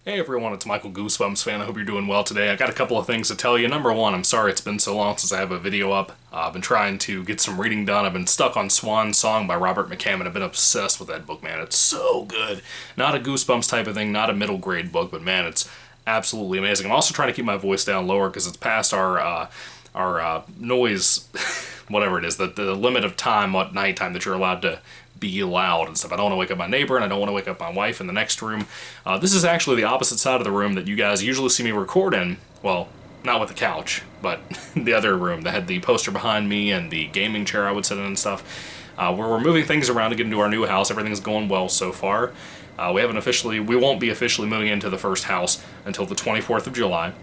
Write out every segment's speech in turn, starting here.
Hey everyone, it's Michael GoosebumpsFan. I hope you're doing well today. I got a couple of things to tell you. Number one, I'm sorry it's been so long since I have a video up. I've been trying to get some reading done. I've been stuck on Swan Song by Robert McCammon. I've been obsessed with that book, man. It's so good. Not a Goosebumps type of thing, not a middle grade book, but man, it's absolutely amazing. I'm also trying to keep my voice down lower because it's past our noise, whatever it is, the limit of time at nighttime that you're allowed to be loud and stuff. I don't want to wake up my neighbor, and I don't want to wake up my wife in the next room. This is actually the opposite side of the room that you guys usually see me record in. Well, not with the couch, but the other room that had the poster behind me and the gaming chair I would sit in and stuff. Where we're moving things around to get into our new house. Everything's going well so far. We won't be officially moving into the first house until the 24th of July.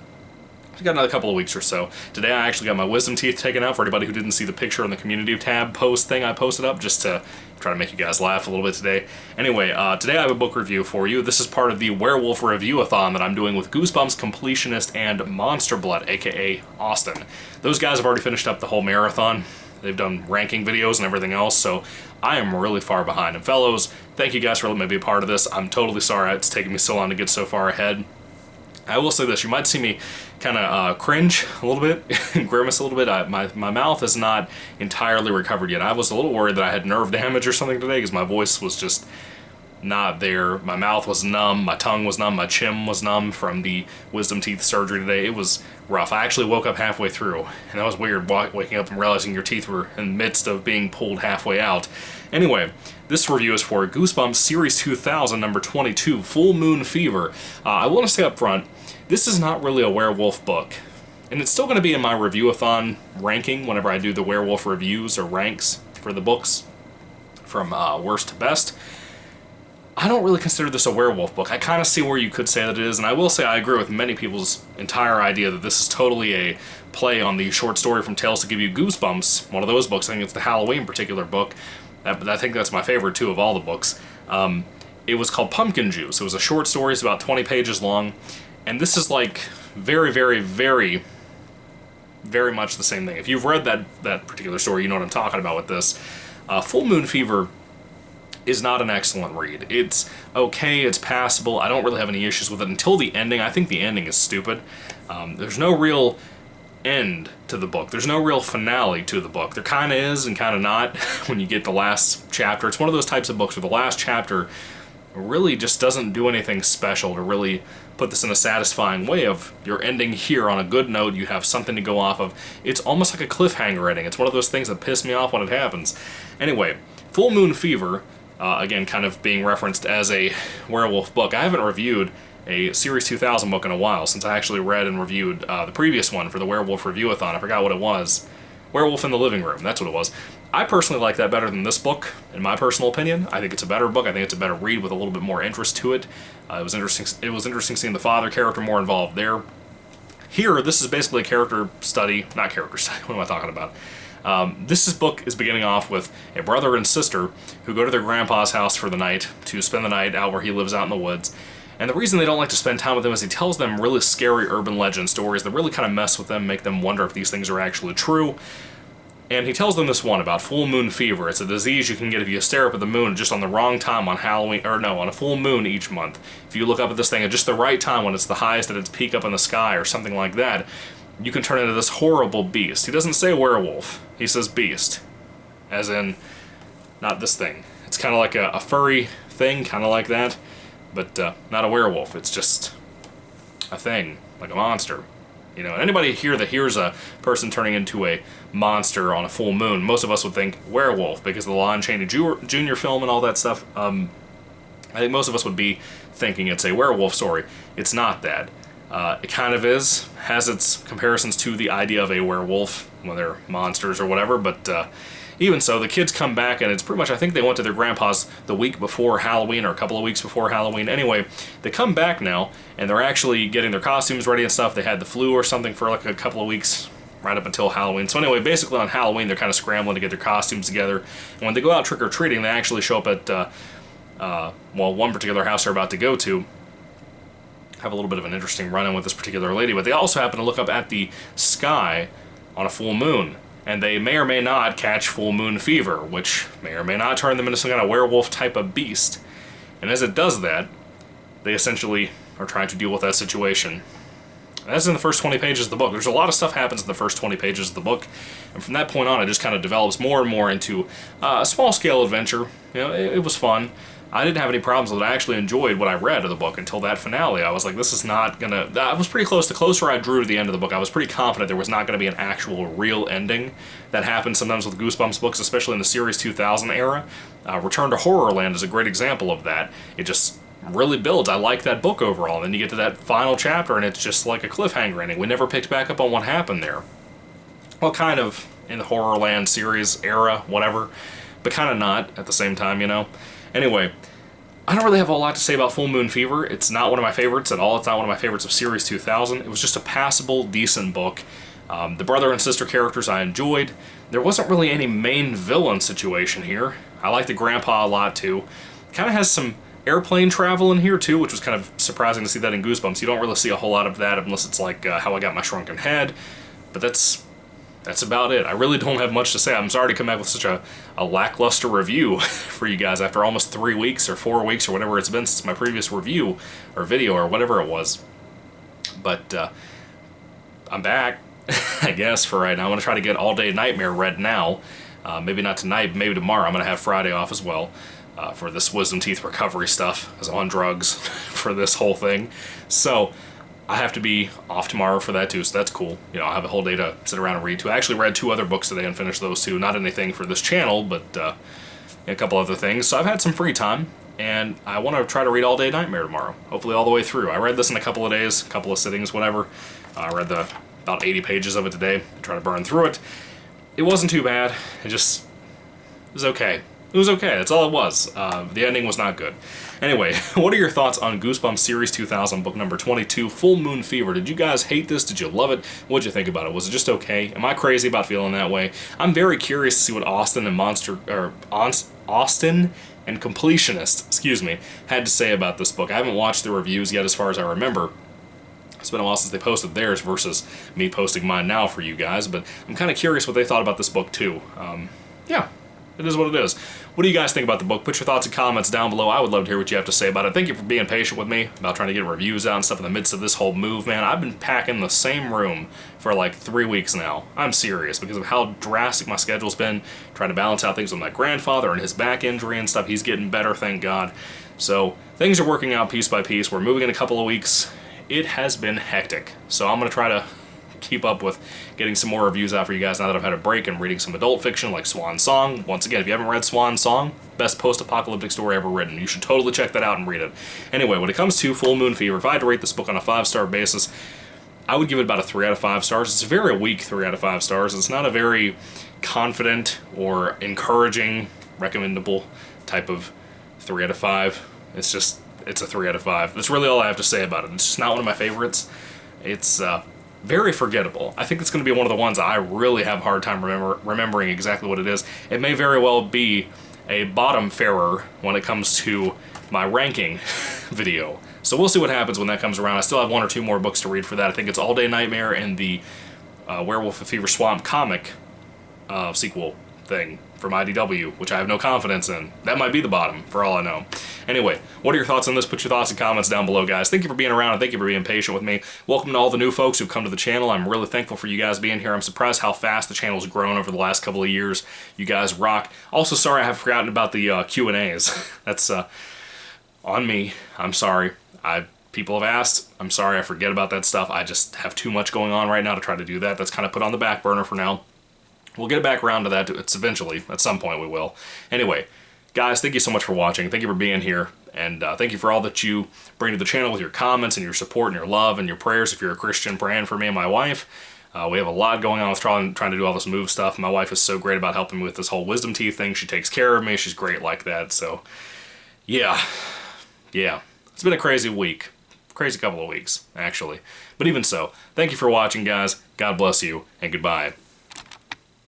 I've got another couple of weeks or so. Today I actually got my wisdom teeth taken out. For anybody who didn't see the picture on the community tab post thing I posted up, just to try to make you guys laugh a little bit today. Anyway, today I have a book review for you. This is part of the Werewolf review-a-thon that I'm doing with Goosebumps Completionist and Monster Blood, aka Austin. Those guys have already finished up the whole marathon. They've done ranking videos and everything else, so I am really far behind. And fellows, thank you guys for letting me be a part of this. I'm totally sorry it's taken me so long to get so far ahead. I will say this, you might see me kind of cringe a little bit, grimace a little bit. My mouth is not entirely recovered yet. I was a little worried that I had nerve damage or something today because my voice was just not there. My mouth was numb, my tongue was numb, my chin was numb from the wisdom teeth surgery today. It was rough. I actually woke up halfway through, and that was weird, waking up and realizing your teeth were in the midst of being pulled halfway out. Anyway, this review is for Goosebumps Series 2000, number 22, Full Moon Fever. I want to say up front, this is not really a werewolf book, and it's still going to be in my review-a-thon ranking whenever I do the werewolf reviews or ranks for the books from worst to best. I don't really consider this a werewolf book. I kind of see where you could say that it is, and I will say I agree with many people's entire idea that this is totally a play on the short story from Tales to Give You Goosebumps, one of those books. I think it's the Halloween particular book. I think that's my favorite, too, of all the books. It was called Pumpkin Juice. It was a short story. It's about 20 pages long. And this is like very, very, very, very much the same thing. If you've read that particular story, you know what I'm talking about with this. Full Moon Fever is not an excellent read. It's okay, it's passable. I don't really have any issues with it until the ending. I think the ending is stupid. There's no real end to the book. There's no real finale to the book. There kind of is and kind of not when you get the last chapter. It's one of those types of books where the last chapter really just doesn't do anything special to really put this in a satisfying way of you're ending here on a good note, you have something to go off of. It's almost like a cliffhanger ending. It's one of those things that piss me off when it happens. Anyway, Full Moon Fever, again, kind of being referenced as a werewolf book. I haven't reviewed a Series 2000 book in a while since I actually read and reviewed the previous one for the Werewolf Review-a-thon. I forgot what it was. Werewolf in the Living Room, that's what it was. I personally like that better than this book, in my personal opinion. I think it's a better book. I think it's a better read with a little bit more interest to it. It was interesting seeing the father character more involved there. Here, this is basically a character study, not character study, what am I talking about? This book is beginning off with a brother and sister who go to their grandpa's house for the night to spend the night out where he lives out in the woods. And the reason they don't like to spend time with him is he tells them really scary urban legend stories that really kind of mess with them, make them wonder if these things are actually true. And he tells them this one about full moon fever. It's a disease you can get if you stare up at the moon just on the wrong time on Halloween, or no, on a full moon each month. If you look up at this thing at just the right time when it's the highest at its peak up in the sky or something like that, you can turn into this horrible beast. He doesn't say werewolf, he says beast. As in, not this thing. It's kind of like a furry thing, kind of like that, but not a werewolf. It's just a thing, like a monster. You know, anybody here that hears a person turning into a monster on a full moon, most of us would think werewolf because of the Lon Chaney Jr. film and all that stuff. I think most of us would be thinking it's a werewolf story. It's not that. It kind of is, has its comparisons to the idea of a werewolf when they're monsters or whatever, but even so, the kids come back, and it's pretty much, I think they went to their grandpa's the week before Halloween, or a couple of weeks before Halloween. Anyway, they come back now, and they're actually getting their costumes ready and stuff. They had the flu or something for like a couple of weeks, right up until Halloween. So anyway, basically on Halloween, they're kind of scrambling to get their costumes together. And when they go out trick-or-treating, they actually show up at, well, one particular house they're about to go to. Have a little bit of an interesting run-in with this particular lady, but they also happen to look up at the sky on a full moon. And they may or may not catch full moon fever, which may or may not turn them into some kind of werewolf type of beast. And as it does that, they essentially are trying to deal with that situation. That's in the first 20 pages of the book. There's a lot of stuff happens in the first 20 pages of the book, and from that point on, it just kind of develops more and more into a small-scale adventure. You know, it was fun. I didn't have any problems with it. I actually enjoyed what I read of the book until that finale. I was like, this is not gonna... I was pretty close. The closer I drew to the end of the book, I was pretty confident there was not going to be an actual real ending. That happens sometimes with Goosebumps books, especially in the Series 2000 era. Return to Horrorland is a great example of that. It just really builds. I like that book overall. And then you get to that final chapter and it's just like a cliffhanger ending. We never picked back up on what happened there. Well, kind of in the Horrorland series era, whatever, but kind of not at the same time, you know? Anyway, I don't really have a lot to say about Full Moon Fever. It's not one of my favorites at all. It's not one of my favorites of Series 2000. It was just a passable, decent book. The brother and sister characters I enjoyed. There wasn't really any main villain situation here. I like the grandpa a lot, too. Kind of has some airplane travel in here too, which was kind of surprising to see that in Goosebumps. You don't really see a whole lot of that unless it's like How I Got My Shrunken Head, but that's about it. I really don't have much to say. I'm sorry to come back with such a lackluster review for you guys after almost 3 weeks or 4 weeks or whatever it's been since my previous review or video or whatever it was. But I'm back, I guess, for right now. I'm going to try to get All Day Nightmare read now. Maybe not tonight, but maybe tomorrow. I'm going to have Friday off as well. For this wisdom teeth recovery stuff, as I'm on drugs for this whole thing. So I have to be off tomorrow for that too, so that's cool. You know, I'll have a whole day to sit around and read too. I actually read 2 other books today and finished those too. Not anything for this channel, but a couple other things. So I've had some free time, and I want to try to read All Day Nightmare tomorrow, hopefully all the way through. I read this in a couple of days, a couple of sittings, whatever. I read about 80 pages of it today, try to burn through it. It wasn't too bad. It was okay. It was okay, that's all it was. The ending was not good. Anyway, what are your thoughts on Goosebumps Series 2000, book number 22, Full Moon Fever? Did you guys hate this? Did you love it? What'd you think about it? Was it just okay? Am I crazy about feeling that way? I'm very curious to see what Austin and Completionist, excuse me, had to say about this book. I haven't watched the reviews yet as far as I remember. It's been a while since they posted theirs versus me posting mine now for you guys, but I'm kind of curious what they thought about this book too. Yeah. It is what it is. What do you guys think about the book? Put your thoughts and comments down below. I would love to hear what you have to say about it. Thank you for being patient with me about trying to get reviews out and stuff in the midst of this whole move, man. I've been packing the same room for like 3 weeks now. I'm serious because of how drastic my schedule's been, trying to balance out things with my grandfather and his back injury and stuff. He's getting better, thank God. So things are working out piece by piece. We're moving in a couple of weeks. It has been hectic. So I'm going to try to keep up with getting some more reviews out for you guys now that I've had a break and reading some adult fiction like Swan Song. Once again, if you haven't read Swan Song, best post-apocalyptic story ever written. You should totally check that out and read it. Anyway, when it comes to Full Moon Fever, if I had to rate this book on a 5-star basis, I would give it about a 3 out of 5 stars. It's a very weak 3 out of 5 stars. It's not a very confident or encouraging, recommendable type of 3 out of 5. It's a 3 out of 5. That's really all I have to say about it. It's just not one of my favorites. It's very forgettable. I think it's going to be one of the ones I really have a hard time remembering exactly what it is. It may very well be a bottom farer when it comes to my ranking video. So we'll see what happens when that comes around. I still have 1 or 2 more books to read for that. I think it's All Day Nightmare and the Werewolf of Fever Swamp comic sequel thing from IDW, which I have no confidence in. That might be the bottom, for all I know. Anyway, what are your thoughts on this? Put your thoughts and comments down below, guys. Thank you for being around, and thank you for being patient with me. Welcome to all the new folks who've come to the channel. I'm really thankful for you guys being here. I'm surprised how fast the channel's grown over the last couple of years. You guys rock. Also, sorry I have forgotten about the Q&As. That's on me. I'm sorry. People have asked. I'm sorry I forget about that stuff. I just have too much going on right now to try to do that. That's kind of put on the back burner for now. We'll get back around to that. It's eventually. At some point we will. Anyway, guys, thank you so much for watching. Thank you for being here. And thank you for all that you bring to the channel with your comments and your support and your love and your prayers. If you're a Christian, praying for me and my wife. We have a lot going on with trying to do all this move stuff. My wife is so great about helping me with this whole wisdom teeth thing. She takes care of me. She's great like that. So, yeah. It's been a crazy week. Crazy couple of weeks, actually. But even so, thank you for watching, guys. God bless you, and goodbye.